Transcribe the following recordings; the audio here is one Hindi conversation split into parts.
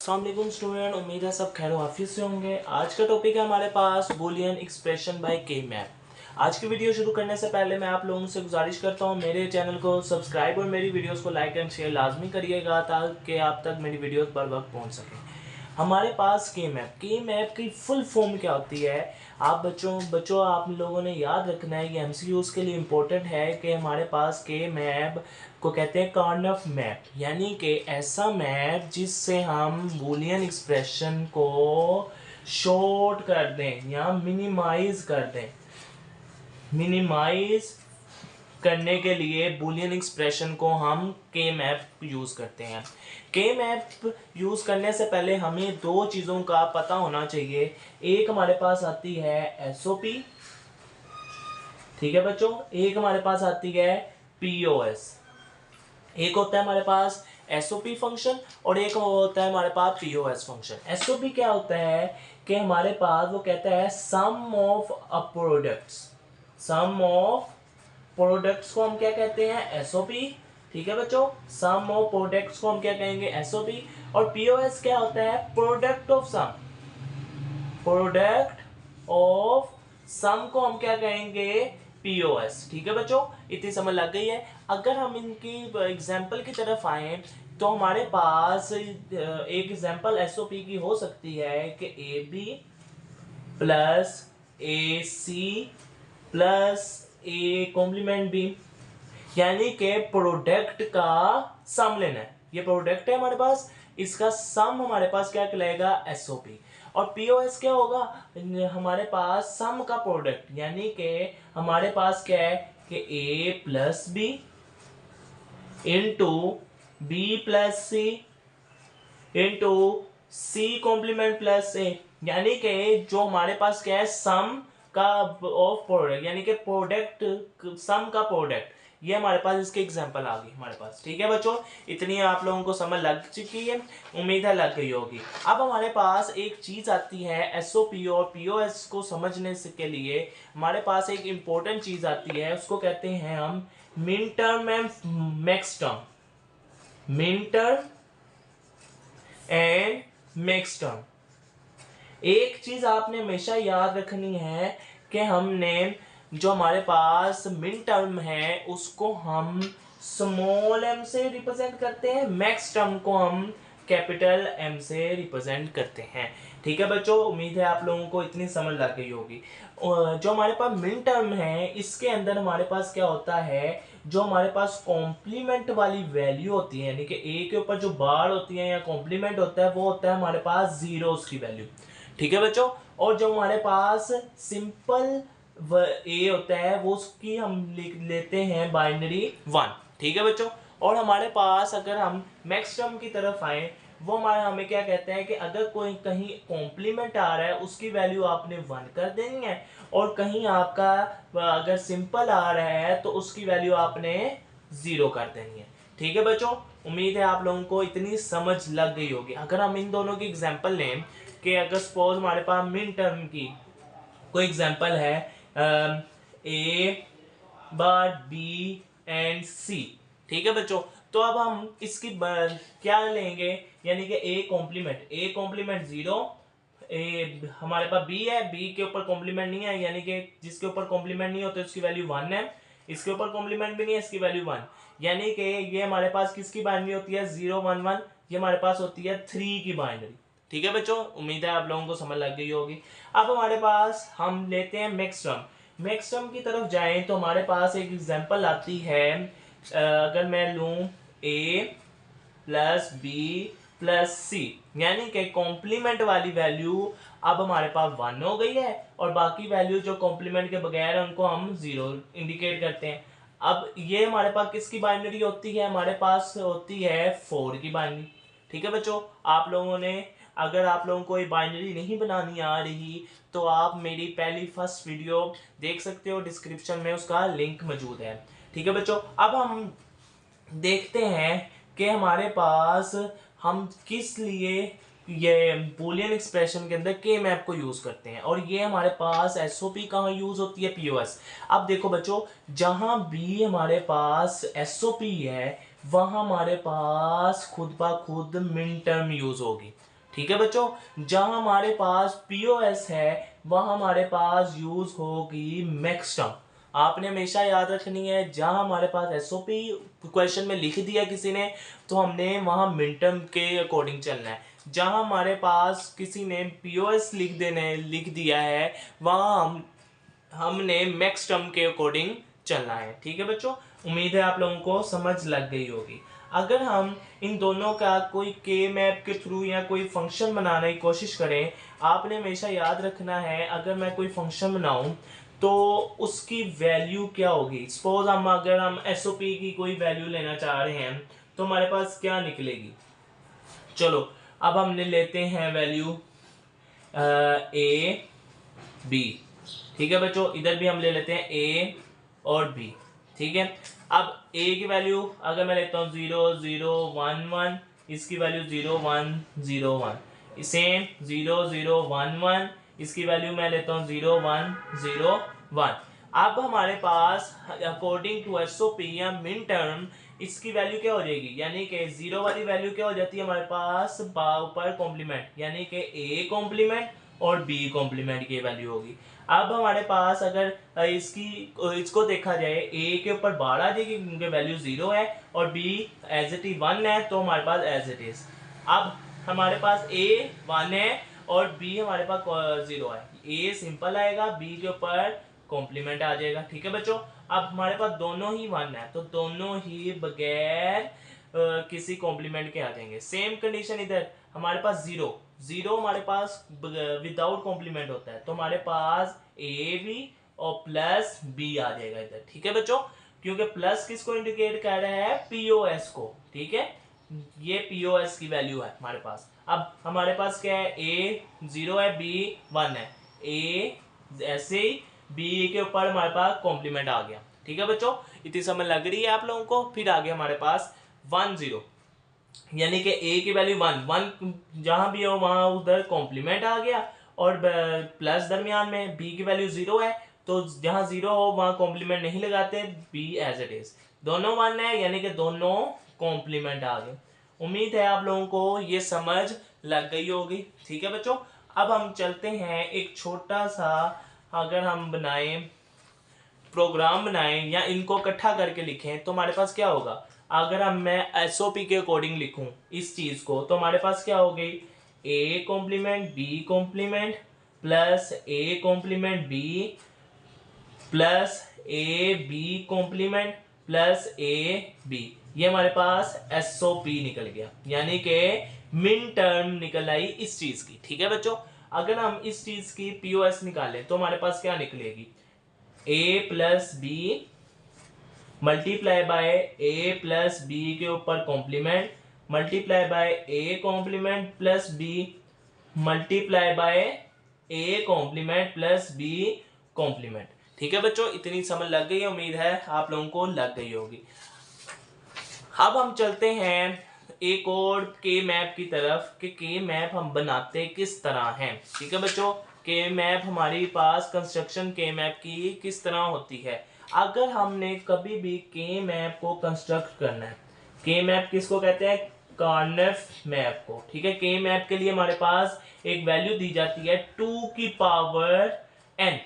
अस्सलाम वालेकुम स्टूडेंट, उम्मीद है सब खैर वाफियत से होंगे। आज का टॉपिक है हमारे पास बूलियन एक्सप्रेशन बाय के मैप। आज की वीडियो शुरू करने से पहले मैं आप लोगों से गुजारिश करता हूँ मेरे चैनल को सब्सक्राइब और मेरी वीडियोस को लाइक एंड शेयर लाजमी करिएगा ताकि आप तक मेरी वीडियोस बर वक्त पहुँच सकें। हमारे पास के मैप की फुल फॉर्म क्या होती है? आप बच्चों आप लोगों ने याद रखना है, ये एमसीक्यूज के लिए इम्पोर्टेंट है कि हमारे पास के मैप को कहते हैं कार्नफ मैप, यानी कि ऐसा मैप जिससे हम बूलियन एक्सप्रेशन को शॉर्ट कर दें या मिनिमाइज कर दें। मिनिमाइज करने के लिए बूलियन एक्सप्रेशन को हम के मैप यूज करते हैं। के मैप यूज करने से पहले हमें दो चीजों का पता होना चाहिए। एक हमारे पास आती है एसओपी, ठीक है बच्चों, एक हमारे पास आती है पीओएस। एक होता है हमारे पास एसओपी फंक्शन और एक होता है हमारे पास पीओएस फंक्शन। एसओपी क्या होता है कि हमारे पास वो कहता है sum of a products. Sum of products को हम क्या कहते हैं? एसओपी, ठीक है बच्चों। सम ऑफ प्रोडक्ट्स को हम क्या कहेंगे? एसओपी। और पीओएस क्या होता है? Product of sum. Product of sum को हम क्या कहेंगे? पीओएस। ठीक है बच्चों, इतनी समझ लग गई है। अगर हम इनकी एग्जांपल की तरफ आए तो हमारे पास एक एग्जांपल एसओपी की हो सकती है कि A B plus A C plus A complement B, यानी कि प्रोडक्ट का सम लेना है। ये प्रोडक्ट है हमारे पास, इसका सम हमारे पास क्या कहलाएगा? एसओपी। और पीओएस क्या होगा? हमारे पास सम का प्रोडक्ट, यानी कि हमारे पास क्या है कि A plus B into B plus C into C complement plus A, यानी कि जो हमारे पास क्या है? सम का ऑफ प्रोडक्ट, यानी कि प्रोडक्ट सम का प्रोडक्ट। ये हमारे पास इसके एग्जांपल आ गई हमारे पास। ठीक है बच्चों, इतनी आप लोगों को समझ लग चुकी है, उम्मीद है लग गई होगी। अब हमारे पास एक चीज आती है एसओपी और पीओएस को समझने से के लिए हमारे पास एक इंपॉर्टेंट चीज आती है, उसको कहते हैं हम min term and max term. Min term and max term. एक चीज आपने हमेशा याद रखनी है कि हमने जो हमारे पास मिन टर्म है उसको हम स्मॉल एम से रिप्रेजेंट करते हैं, मैक्स टर्म को हम कैपिटल एम से रिप्रेजेंट करते हैं। ठीक है बच्चों, उम्मीद है आप लोगों को इतनी समझ लग गई होगी। जो हमारे पास मिन टर्म है इसके अंदर हमारे पास क्या होता है? जो हमारे पास कॉम्प्लीमेंट वाली वैल्यू होती है, यानी कि ए के ऊपर जो बार होती है या कॉम्प्लीमेंट होता है वो होता है हमारे पास जीरोस की वैल्यू। ठीक है बच्चों, और जो हमारे पास सिंपल ए होता है वो उसकी हम लिख लेते हैं बाइनरी 1। ठीक है बच्चों, और हमारे पास अगर हम मैक्स टर्म की तरफ आए वो हमें क्या कहते हैं कि अगर कोई कहीं कॉम्प्लीमेंट आ रहा है उसकी वैल्यू आपने 1 कर देनी है, और कहीं आपका अगर सिंपल आ रहा है तो उसकी वैल्यू आपने 0 कर देनी है। ठीक है बच्चों, उम्मीद है आप लोगों को इतनी समझ लग गई होगी। अगर हम इन दोनों की एग्जांपल लें कि अगर सपोज हमारे पास मिन टर्म की कोई एग्जांपल है ए बार बी एंड सी, ठीक है बच्चों, तो अब हम इसकी क्या लेंगे? यानी कि ए कॉम्प्लीमेंट 0, ए हमारे पास बी है, बी के ऊपर कॉम्प्लीमेंट नहीं है, यानी कि जिसके ऊपर कॉम्प्लीमेंट नहीं होते उसकी वैल्यू 1 है, इसके ऊपर कॉम्प्लीमेंट भी नहीं है, इसकी वैल्यू 1, यानी कि ये हमारे पास किसकी बाइनरी होती है? 0 1 1। ये हमारे पास होती है 3 की बाइनरी। ठीक है बच्चों, उम्मीद है आप लोगों को समझ लग गई होगी। अब हमारे पास हम लेते हैं मैक्स टर्म। मैक्स टर्म की तरफ जाएं तो हमारे पास एक एग्जांपल आती है, अगर मैं लूं ए प्लस बी प्लस सी, यानी कि कॉम्प्लीमेंट वाली वैल्यू अब हमारे पास 1 हो गई है और बाकी वैल्यू जो कॉम्प्लीमेंट के बगैर उनको हम 0 इंडिकेट करते हैं। अब ये हमारे पास किसकी बाइनरी होती है? हमारे पास होती है 4 की बाइनरी। ठीक है बच्चों, आप लोगों ने अगर आप लोगों को ये बाइनरी नहीं बनानी आ रही तो आप मेरी पहली फर्स्ट वीडियो देख सकते हो, डिस्क्रिप्शन में उसका लिंक मौजूद है। ठीक है बच्चों, अब हम देखते हैं कि हमारे पास हम किस लिए ये बूलियन एक्सप्रेशन के अंदर के मैप को यूज करते हैं, और ये हमारे पास एसओपी कहाँ यूज होती है? पीओएस। अब देखो बच्चों, जहां भी हमारे पास एसओपी है वहां हमारे पास खुद ब खुद मिन टर्म यूज होगी। ठीक है बच्चों, जहां हमारे पास पीओएस है वहां हमारे पास यूज होगी मैक्स टर्म। आपने हमेशा याद रखनी है, जहां हमारे पास एसओपी क्वेश्चन में लिख दिया किसी ने तो हमने वहां मिन टर्म के अकॉर्डिंग चलना है। जहां हमारे पास किसी ने पीओएस लिख दिया है वहां हमने मैक्स टर्म के अकॉर्डिंग चलना है। ठीक है बच्चों, उम्मीद है आप लोगों को समझ लग गई होगी। अगर हम इन दोनों का कोई के मैप के थ्रू या कोई फंक्शन बनाने की कोशिश करें, आपने हमेशा याद रखना है अगर मैं कोई फंक्शन बनाऊं तो उसकी वैल्यू क्या होगी। सपोज अगर हम एसओपी की कोई वैल्यू लेना चाह रहे हैं तो हमारे पास क्या निकलेगी। चलो अब हमने लेते हैं वैल्यू ए बी। ठीक है बच्चों, इधर भी हम ले लेते हैं ए और बी। ठीक है, अब ए की वैल्यू अगर मैं लेता हूँ 0 0 1 1, इसकी वैल्यू 0 1 0 1, सेम 0 0 1 1, इसकी वैल्यू मैं लेता हूँ 0 1 0 1। अब हमारे पास अकॉर्डिंग टू एसओपी या मिन टर्म इसकी वैल्यू क्या हो जाएगी, यानी कि 0 वाली वैल्यू क्या हो जाती है हमारे पास ऊपर कॉम्प्लीमेंट, यानी कि ए कॉम्प्लीमेंट और बी कॉम्प्लीमेंट की वैल्यू होगी। अब हमारे पास अगर इसको देखा जाए ए के ऊपर बार आ जाएगी क्योंकि वैल्यू 0 है और बी एज इट इज 1 है तो हमारे पास एज इट इज। अब हमारे पास ए 1 है और बी हमारे पास 0 है, ए सिंपल आएगा, बी के ऊपर कॉम्प्लीमेंट आ जाएगा। ठीक है बच्चों, अब हमारे पास दोनों ही 1 है तो दोनों ही बगैर किसी कॉम्प्लीमेंट के आ जाएंगे। सेम कंडीशन इधर हमारे पास 0 0 हमारे पास विदाउट कॉम्प्लीमेंट होता है तो हमारे पास ए बी और प्लस बी आ जाएगा इधर। ठीक है बच्चों, क्योंकि प्लस किसको इंडिकेट कर रहा है, पीओएस को। ठीक है, ये पीओएस की वैल्यू है हमारे पास। अब हमारे पास क्या है, ए 0 है, बी 1 है, ए ऐसे ही बी के ऊपर हमारे पास कॉम्प्लीमेंट आ गया। ठीक है बच्चों, इतनी समझ लग रही है आप लोगों को। फिर आगे हमारे पास 1 0, यानी कि ए की वैल्यू 1 1 जहां भी हो वहां उधर कॉम्प्लीमेंट आ गया और प्लस दरमियान में बी की वैल्यू 0 है तो जहां 0 हो वहां कॉम्प्लीमेंट नहीं लगाते, बी एज इट इज। दोनों 1 है यानी कि दोनों कॉम्प्लीमेंट आ गए। उम्मीद है आप लोगों को ये समझ लग गई होगी। ठीक है बच्चों, अब हम चलते हैं एक छोटा सा, अगर हम प्रोग्राम बनाएं या इनको इकट्ठा करके लिखें तो हमारे पास क्या होगा। अगर मैं एसओपी के अकॉर्डिंग लिखूं इस चीज को तो हमारे पास क्या हो गई, A complement B complement plus A complement B plus A B complement plus A B, ये हमारे पास एसओपी निकल गया, यानी कि मिन टर्म निकल आई इस चीज की। ठीक है बच्चों, अगर हम इस चीज की पीओएस निकालें तो हमारे पास क्या निकलेगी, A plus B multiply by A plus B के ऊपर complement multiply by A complement plus B multiply by A complement plus B complement. ठीक है बच्चों, इतनी समझ लग गई है, उम्मीद है आप लोगों को लग गई होगी। अब हम चलते हैं एक और के मैप की तरफ कि के मैप हम बनाते किस तरह हैं। ठीक है बच्चों, के मैप हमारे पास कंस्ट्रक्शन के मैप की किस तरह होती है। अगर हमने कभी भी के मैप को कंस्ट्रक्ट करना है, के मैप किसको कहते हैं, कार्नेफ मैप को। ठीक है, के मैप के लिए हमारे पास एक वैल्यू दी जाती है 2 की पावर n।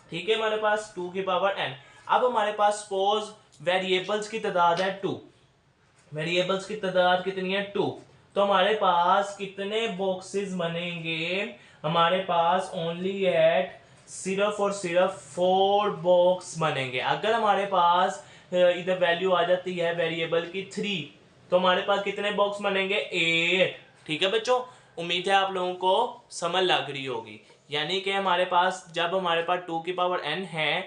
ठीक है, हमारे पास 2 की पावर n। अब हमारे पास सपोज वेरिएबल्स की तादाद है 2, वेरिएबल्स की तादाद कितनी है 2, तो हमारे पास कितने बॉक्सेस बनेंगे, हमारे पास ओनली एट सिर्फ और सिर्फ 4 बॉक्स बनेंगे। अगर हमारे पास इधर वैल्यू आ जाती है वेरिएबल की 3 तो हमारे पास कितने बॉक्स बनेंगे, 8। ठीक है बच्चों, उम्मीद है आप लोगों को समझ लग रही होगी। यानी कि हमारे पास जब हमारे पास 2 की पावर n है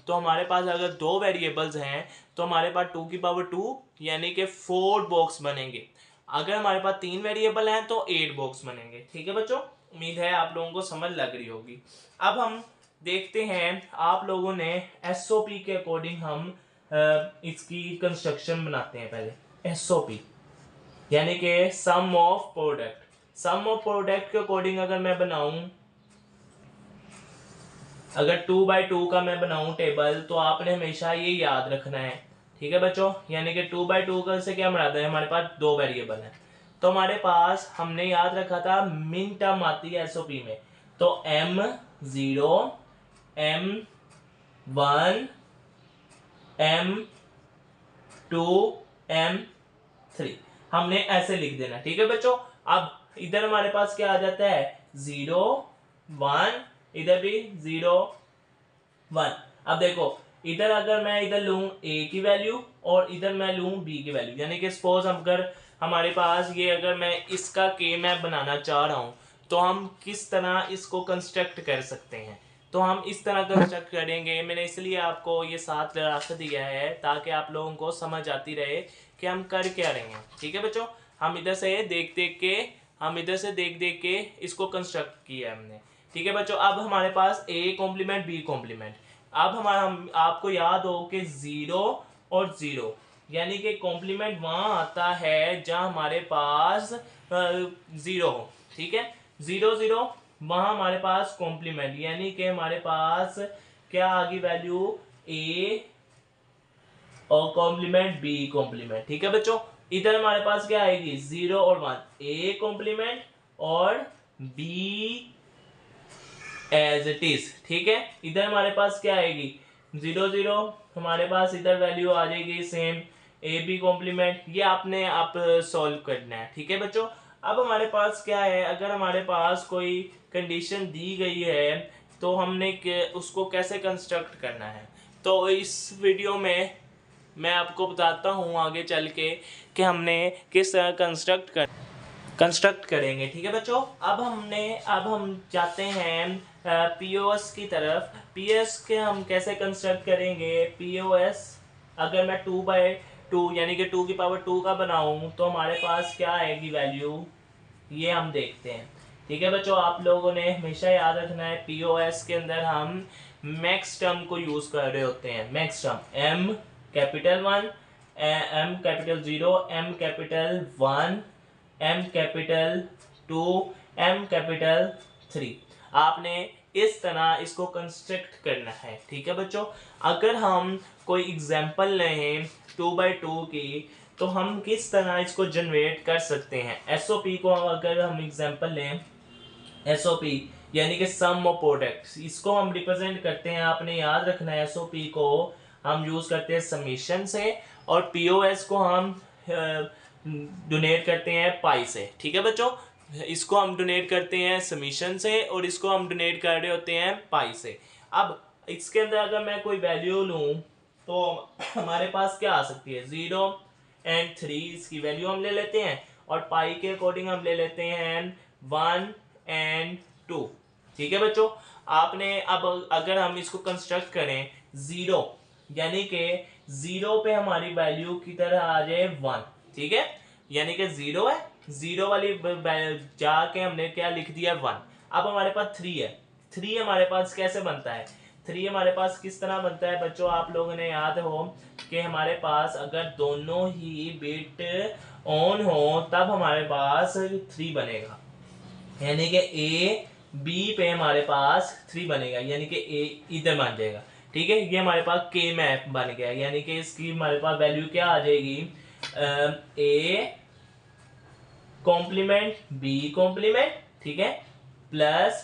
तो हमारे पास अगर 2 वेरिएबल्स हैं तो हमारे पास 2 की पावर 2 यानी कि 4 बॉक्स बनेंगे। अगर हमारे पास 3 वेरिएबल हैं तो 8 बॉक्स बनेंगे। ठीक है बच्चों, उम्मीद है आप लोगों को समझ लग रही होगी। अब हम देखते हैं, आप लोगों ने एसओपी के अकॉर्डिंग हम इसकी कंस्ट्रक्शन बनाते हैं। पहले एसओपी यानी कि sum of product, sum of product के अकॉर्डिंग अगर मैं बनाऊं, अगर 2x2 का मैं बनाऊं टेबल तो आपने हमेशा ये याद रखना है। ठीक है बच्चों, यानी कि 2x2 का से क्या मुराद है, हमारे पास 2 वेरिएबल हैं तो हमारे पास हमने याद रखा था मिन टर्म आती है एसओपी में, तो M0 M1 M2 M3 हमने ऐसे लिख देना। ठीक है बच्चों। अब इधर हमारे पास क्या आ जाता है 0 1, इधर भी 0 1। अब देखो इधर अगर मैं इधर लूं a की वैल्यू और इधर मैं लूं b की वैल्यू, यानी कि सपोज अगर हमारे पास ये अगर मैं इसका k मैप बनाना चाह रहा हूं तो हम किस तरह इसको कंस्ट्रक्ट कर सकते हैं। तो हम इस तरह कंस्ट्रक्ट करेंगे, मैंने इसलिए आपको ये साथ रख दिया है ताकि आप लोगों को समझ आती रहे कि हम कर क्या रहे हैं। ठीक है बच्चों, हम इधर से देख देख के इसको कंस्ट्रक्ट किया हमने। ठीक है बच्चों, अब हमारे पास a कॉम्प्लीमेंट b कॉम्प्लीमेंट। अब हम आपको याद हो कि 0 और 0 यानी कि कॉम्प्लीमेंट वहां आता है जहां हमारे पास 0 हो। ठीक है, 0 0 वहां हमारे पास कॉम्प्लीमेंट, यानी कि हमारे पास क्या आ गई वैल्यू a और कॉम्प्लीमेंट b कॉम्प्लीमेंट। ठीक है बच्चों, इधर हमारे पास क्या आएगी 0 और 1 a कॉम्प्लीमेंट और b एज इट इज। ठीक है, इधर हमारे पास क्या आएगी 0 0, हमारे पास इधर वैल्यू आ जाएगी सेम ए बी कॉम्प्लीमेंट। ये आपने आप सॉल्व करना है। ठीक है बच्चों, अब हमारे पास क्या है, अगर हमारे पास कोई कंडीशन दी गई है तो हमने उसको कैसे कंस्ट्रक्ट करना है, तो इस वीडियो में मैं आपको बताता हूँ आगे चल के कि हमने किस तरह कंस्ट्रक्ट करेंगे। ठीक है बच्चों, अब हम जाते हैं पीओएस की तरफ। पीओएस के हम कैसे कंस्ट्रक्ट करेंगे, पीओएस अगर मैं 2/2 यानी कि 2 की पावर 2 का बनाऊं तो हमारे पास क्या आएगी वैल्यू, ये हम देखते हैं। ठीक है बच्चों, आप लोगों ने हमेशा याद रखना है पीओएस के अंदर हम मैक्स टर्म को यूज कर रहे होते हैं। Max term M capital 1 M capital 0 M capital 1 M capital 2 M capital 3। आपने इस तरह इसको कंस्ट्रक्ट करना है। ठीक है बच्चों, अगर हम कोई एग्जांपल लें 2/2 की तो हम किस तरह इसको जनरेट कर सकते हैं। एसओपी को अगर हम एग्जांपल लें, एसओपी यानी कि सम ऑफ प्रोडक्ट्स, इसको हम रिप्रेजेंट करते हैं। आपने याद रखना है एसओपी को हम यूज करते हैं समेशन से और पीओएस को हम डोनेट करते हैं पाई से। ठीक है बच्चों, इसको हम डोनेट करते हैं समीशन से और इसको हम डोनेट कर रहे होते हैं पाई से। अब इसके अंदर अगर मैं कोई वैल्यू लूं तो हमारे पास क्या आ सकती है 0 और 3, इसकी वैल्यू हम ले लेते हैं और पाई के अकॉर्डिंग हम ले लेते हैं 1 और 2। ठीक है बच्चों, आपने अब अगर हम इसको कंस्ट्रक्ट करें 0 यानी कि 0 पे हमारी वैल्यू की तरह आ जाए 1। ठीक है, यानी कि 0 है, 0 वाली जाके हमने क्या लिख दिया 1। अब हमारे पास 3 है, 3 हमारे पास कैसे बनता है, 3 हमारे पास किस तरह बनता है बच्चों, आप लोगों ने याद हो कि हमारे पास अगर दोनों ही बिट ऑन हो तब हमारे पास 3 बनेगा, यानी कि ए बी पे हमारे पास 3 बनेगा, यानी कि ए इधर मान जाएगा। ठीक है, ये हमारे पास के मैप बन गया, यानी कि इसकी हमारे पास वैल्यू क्या आ जाएगी ए कॉम्प्लीमेंट बी कॉम्प्लीमेंट, ठीक है, प्लस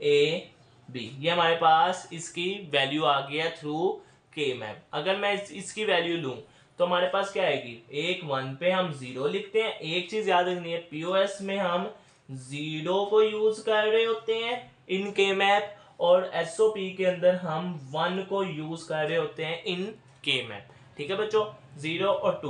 ए बी। ये हमारे पास इसकी वैल्यू आ गया थ्रू के मैप। अगर मैं इसकी वैल्यू लूं तो हमारे पास क्या आएगी, 1 1 पे हम 0 लिखते हैं। एक चीज याद रखनी है, पीओएस में हम 0 को यूज कर रहे होते हैं इन के मैप और एसओपी के अंदर हम 1 को यूज कर रहे होते हैं इन के मैप। ठीक है बच्चों, 0 और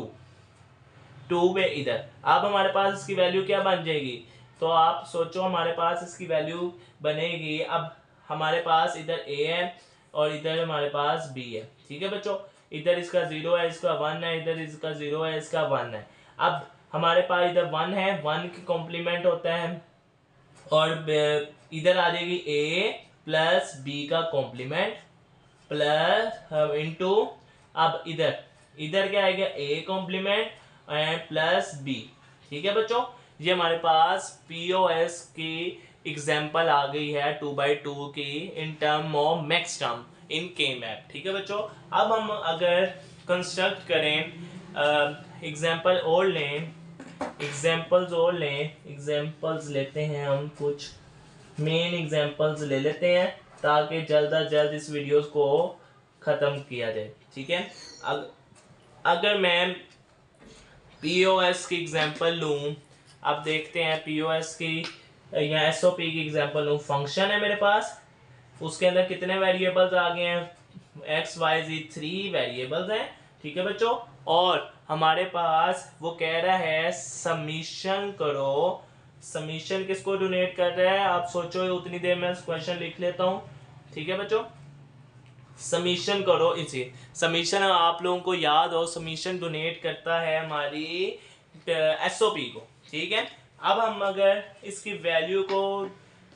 2 पे इधर। अब हमारे पास इसकी वैल्यू क्या बन जाएगी, तो आप सोचो हमारे पास इसकी वैल्यू बनेगी, अब हमारे पास इधर a है और इधर हमारे पास b है। ठीक है बच्चों, इधर इसका 0 है, इसका 1 है, इधर इसका 0 है, इसका 1 है। अब हमारे पास इधर 1 है, 1 की कॉम्प्लीमेंट होता है और इधर आ जाएगी a प्लस b का कॉम्प्लीमेंट प्लस इनटू, अब इधर क्या आएगा a कॉम्प्लीमेंट प्लस b। ठीक है बच्चों, ये हमारे पास पीओएस की एग्जांपल आ गई है 2/2 की in term of max term in के मैप। ठीक है बच्चों, अब हम अगर कंस्ट्रक्ट करें एग्जांपल और लें एग्जाम्पल्स और लें, एग्जाम्पल्स लेते हैं हम, कुछ मेन एग्जाम्पल्स ले लेते हैं ताकि जल्द अज जल्द इस वीडियोस को ख़त्म किया जाए। ठीक है, अगर मैं पीओएस की एग्जांपल लूँ, अब देखते हैं पीओएस की या एसओपी की एग्जांपल लूँ। फंक्शन है मेरे पास, उसके अंदर कितने वेरिएबल्स आ गए हैं, एक्स वाई जी 3 वेरिएबल्स हैं। ठीक है बच्चों, और हमारे पास वो कह रहा है समीशन करो। समीशन किसको डोनेट कर रहा है, आप सोचो, उतनी देर में क्वेश्चन लिख लेता हूँ। ठीक है बच्चों, समीशन करो, इसी समीशन आप लोगों को याद हो, समीशन डोनेट करता है हमारी एसओपी को। ठीक है, अब हम अगर इसकी वैल्यू को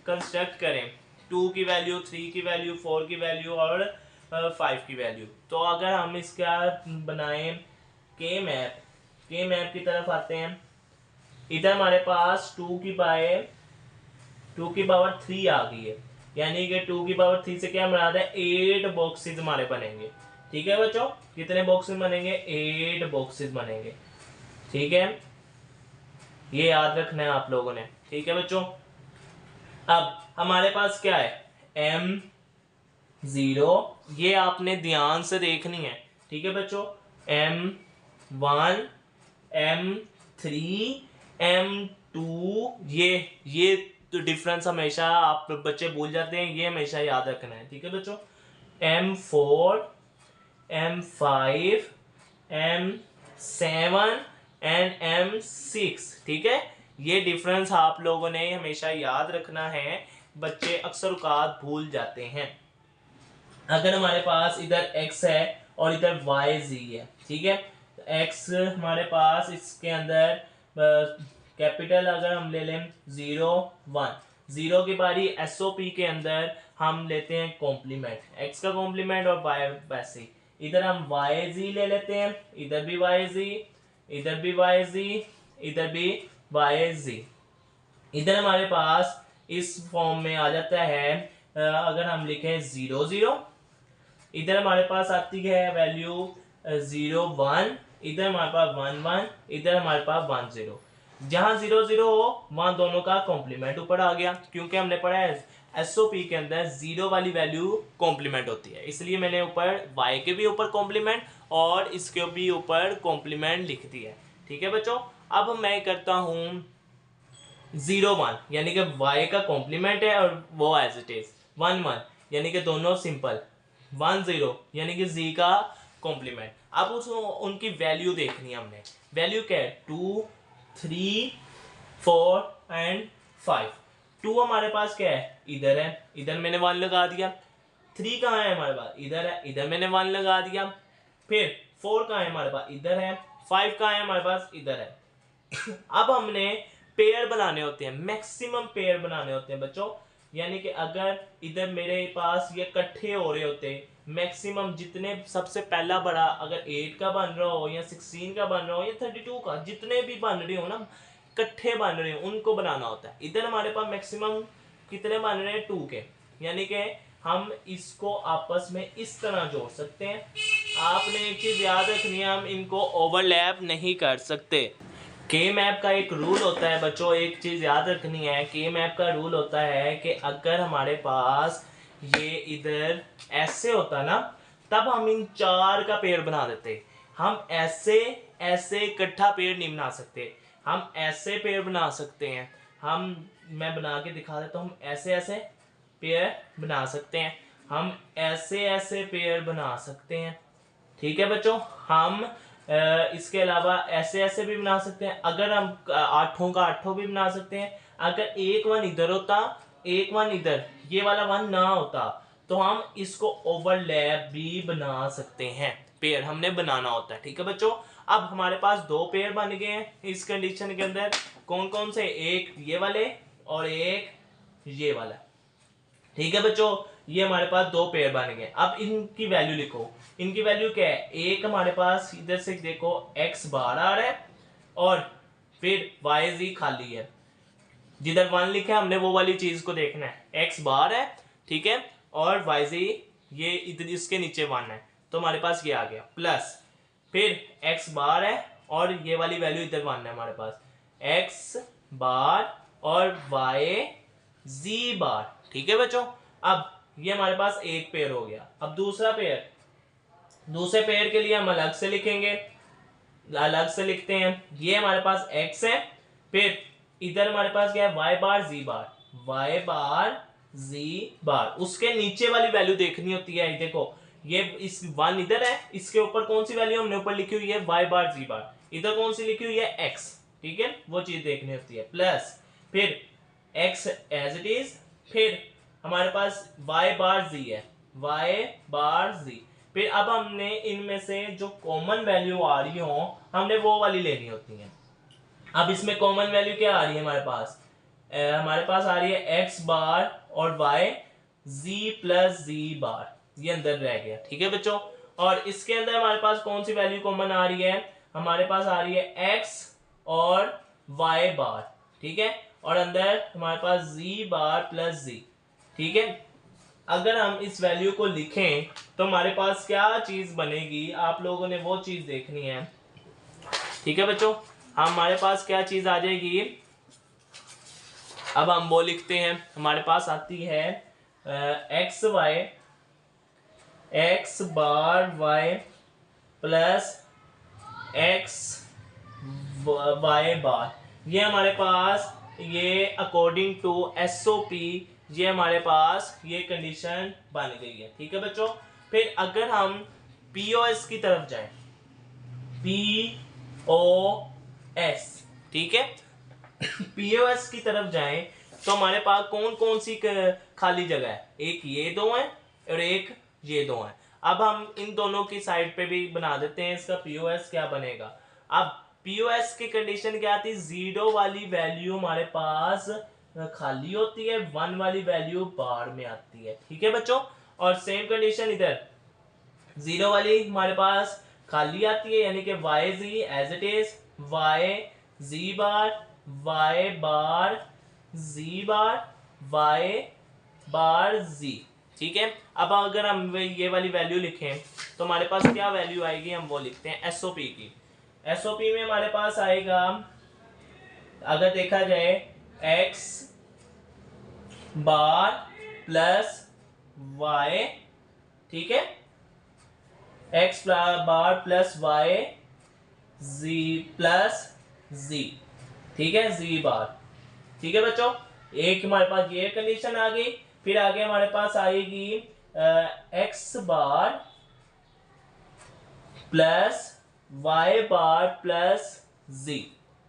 कंस्ट्रक्ट करें, 2 की वैल्यू, 3 की वैल्यू, 4 की वैल्यू और 5 की वैल्यू, तो अगर हम इसका बनाएं के मैप की तरफ आते हैं। इधर हमारे पास 2 की पावर 3 आ गई है, यानी कि 2 की पावर 3 से क्या बना है, 8 बॉक्सेस हमारे बनेंगे। ठीक है बच्चों, कितने बॉक्सेस बनेंगे, 8 बॉक्सेस बनेंगे। ठीक है, ये याद रखना है आप लोगों ने। ठीक है बच्चों, अब हमारे पास क्या है, M0, ये आपने ध्यान से देखनी है। ठीक है बच्चों, M1, M3, M2, ये तो डिफरेंस हमेशा आप बच्चे भूल जाते हैं, ये हमेशा याद रखना है। ठीक है बच्चों, M4, M5, M7 and M6। ठीक है, ये डिफरेंस आप लोगों ने हमेशा याद रखना है, बच्चे अक्सर औकात भूल जाते हैं। अगर हमारे पास इधर x है और इधर YZ है, ठीक है, x हमारे पास इसके अंदर कैपिटल अगर हम ले लें 0 1, 0 की बारी SOP के अंदर हम लेते हैं कॉम्प्लीमेंट, x का कॉम्प्लीमेंट और y वैसे। इधर हम YZ ले लेते हैं, इधर भी YZ, इधर भी YZ, इधर भी YZ। इधर हमारे पास इस फॉर्म में आ जाता है, अगर हम लिखें 0 0, इधर हमारे पास आती है वैल्यू 0 1, इधर हमारे पास 1 1, इधर हमारे पास 1 0। जहां 0 0 हो वहां दोनों का कॉम्प्लीमेंट ऊपर आ गया, क्योंकि हमने पढ़ा है एसओपी के अंदर 0 वाली वैल्यू कॉम्प्लीमेंट होती है, इसलिए मैंने ऊपर y के भी ऊपर कॉम्प्लीमेंट और इसके भी ऊपर कॉम्प्लीमेंट लिख दिया है। ठीक है बच्चों, अब मैं करता हूं 0 1, यानी कि y का कॉम्प्लीमेंट है और वो एज इट इज 1 1, यानी कि दोनों सिंपल, 1 0 यानी कि z का कॉम्प्लीमेंट। अब उनकी वैल्यू देखनी है हमने, वैल्यू क्या है, 2 3 4 एंड 5। 2 हमारे पास क्या है, इधर है, इधर मैंने 1 लगा दिया। 3 कहाँ है हमारे पास, इधर है, इधर मैंने 1 लगा दिया। फिर 4 कहाँ है हमारे पास, इधर है। 5 कहाँ है हमारे पास, इधर है। अब हमने पेयर बनाने होते हैं, मैक्सिमम पेयर बनाने होते हैं बच्चों, यानी कि अगर इधर मेरे पास ये इकट्ठे हो रहे होते, मैक्सिमम जितने सबसे पहला बड़ा अगर 8 का बन रहा हो या 16 का बन रहा हो या 32 का, जितने भी बन रहे हो ना, इकट्ठे बन रहे हो, उनको बनाना होता है। इधर हमारे पास मैक्सिमम कितने बन रहे हैं, 2 के, यानी कि हम इसको आपस में इस तरह जोड़ सकते हैं। आपने एक चीज याद रखनी है, हम इनको ओवरलैप नहीं कर सकते। के मैप का एक रूल होता है बच्चों, एक चीज याद रखनी है, के मैप का रूल होता है कि अगर हमारे पास ये इधर ऐसे होता ना, तब हम इन 4 का पेयर बना देते। हम ऐसे ऐसे इकट्ठा पेयर नहीं बना सकते, हम ऐसे पेयर बना सकते हैं। मैं बना के दिखा देता हूँ, हम ऐसे ऐसे पेयर बना सकते हैं, हम ऐसे ऐसे पेयर बना सकते हैं। ठीक है बच्चों, हम इसके अलावा ऐसे ऐसे भी बना सकते हैं, अगर हम 8 का 8 भी बना सकते हैं। अगर एक 1 इधर होता, एक 1 इधर, ये वाला 1 ना होता, तो हम इसको ओवरलैप भी बना सकते हैं। पेयर हमने बनाना होता है। ठीक है बच्चों, अब हमारे पास 2 पेयर बन गए हैं इस कंडीशन के अंदर। कौन कौन से, एक ये वाले और एक ये वाला। ठीक है बच्चों, ये हमारे पास 2 पेयर बन गए। अब इनकी वैल्यू लिखो, इनकी वैल्यू क्या है, एक हमारे पास इधर से देखो x बार आ रहा है और फिर yz खाली है, जिधर 1 लिखा है हमने वो वाली चीज को देखना है, x बार है, ठीक है, और yz ये इधर इसके नीचे 1 है, तो हमारे पास ये आ गया प्लस, फिर x बार है और ये वाली वैल्यू इधर 1 है हमारे पास, एक्स बार और वाई जी बार। ठीक है बच्चों, अब ये हमारे पास एक पेयर हो गया। अब दूसरे पेयर के लिए हम अलग से लिखेंगे, अलग से लिखते हैं। ये हमारे पास x है, फिर इधर हमारे पास क्या है y बार z बार, y बार z बार। उसके नीचे वाली वैल्यू देखनी होती है। देखो ये इस 1 इधर है, इसके ऊपर कौन सी वैल्यू हमने ऊपर लिखी हुई है y बार z बार, इधर कौन सी लिखी हुई है x। ठीक है, वो चीज देखनी होती है। प्लस फिर x एज इट इज, फिर हमारे पास y बार z है, y बार z। फिर अब हमने इनमें से जो कॉमन वैल्यू आ रही हो हमने वो वाली लेनी होती है। अब इसमें कॉमन वैल्यू क्या आ रही है हमारे पास? हमारे पास आ रही है x बार और y z प्लस z बार, ये अंदर रह गया। ठीक है बच्चों, और इसके अंदर हमारे पास कौन सी वैल्यू कॉमन आ रही है? हमारे पास आ रही है x और y बार। ठीक है, और अंदर हमारे पास z बार प्लस z। ठीक है, अगर हम इस वैल्यू को लिखें तो हमारे पास क्या चीज बनेगी, आप लोगों ने वो चीज देखनी है। ठीक है बच्चों, हमारे पास क्या चीज आ जाएगी, अब हम वो लिखते हैं। हमारे पास आती है एक्स बार वाई प्लस एक्स वाई बार। ये हमारे पास ये अकॉर्डिंग टू एसओपी ये हमारे पास ये कंडीशन बन गई है। ठीक है बच्चों, फिर अगर हम पीओएस की तरफ जाएं, पीओएस, ठीक है, पीओएस की तरफ जाएं तो हमारे पास कौन कौन सी खाली जगह है? एक ये दो है और एक ये दो है। अब हम इन दोनों की साइड पे भी बना देते हैं इसका पीओएस क्या बनेगा। अब पीओएस की कंडीशन क्या आती है? 0 वाली वैल्यू हमारे पास खाली होती है, 1 वाली वैल्यू बार में आती है। ठीक है बच्चों, और सेम कंडीशन इधर 0 वाली हमारे पास खाली आती है, यानी कि Y G as it is, Y G bar, Y bar G bar, Y bar G. ठीक है, अब अगर हम ये वाली वैल्यू लिखें तो हमारे पास क्या वैल्यू आएगी, हम वो लिखते हैं एसओपी की। एसओपी में हमारे पास आएगा, अगर देखा जाए, एक्स बार प्लस वाई, ठीक है, एक्स बार प्लस वाई जी प्लस जी। ठीक है, जी बार। ठीक है बच्चों, एक हमारे पास ये कंडीशन आ गई। फिर आगे हमारे पास आएगी एक्स बार प्लस वाई बार प्लस जी।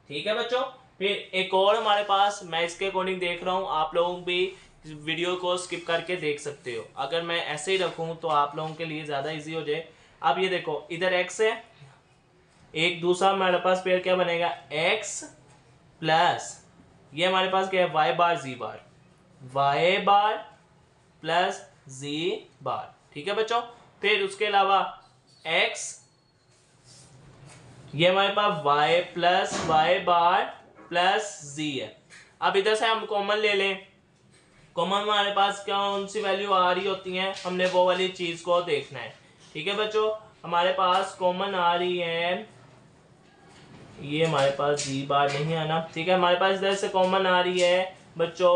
ठीक है बच्चों, फिर एक और हमारे पास, मैं इसके अकॉर्डिंग देख रहा हूं, आप लोग भी वीडियो को स्किप करके देख सकते हो। अगर मैं ऐसे ही रखूं तो आप लोगों के लिए ज्यादा इजी हो जाए। अब ये देखो, इधर x है, एक दूसरा हमारे पास पेयर क्या बनेगा, x प्लस ये हमारे पास क्या है, y बार z बार, y बार प्लस z बार। ठीक है बच्चों, फिर उसके अलावा x, ये हमारे पास y प्लस y बार प्लस z है। अब इधर से हम कॉमन ले लें, कॉमन हमारे पास कौन सी वैल्यू आ रही होती है, हमने वो वाली चीज को देखना है। ठीक है बच्चों, हमारे पास कॉमन आ रही है, ये हमारे पास जी बार नहीं आना। ठीक है, हमारे पास इधर से कॉमन आ रही है बच्चों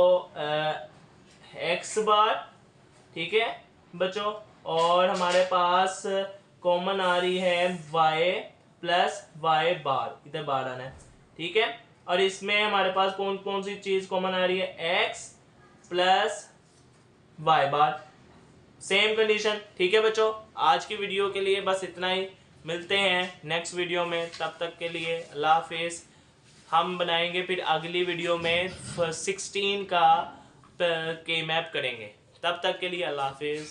एक्स बार। ठीक है बच्चों, और हमारे पास कॉमन आ रही है वाई प्लस वाई बार, इधर बार आना है। ठीक है, और इसमें हमारे पास कौन कौन सी चीज कॉमन आ रही है, एक्स प्लस वाई बार, सेम कंडीशन। ठीक है बच्चों, आज की वीडियो के लिए बस इतना ही। मिलते हैं नेक्स्ट वीडियो में, तब तक के लिए अल्लाह हाफिज़। हम बनाएंगे फिर अगली वीडियो में 16 का के मैप करेंगे। तब तक के लिए अल्लाह हाफिज़।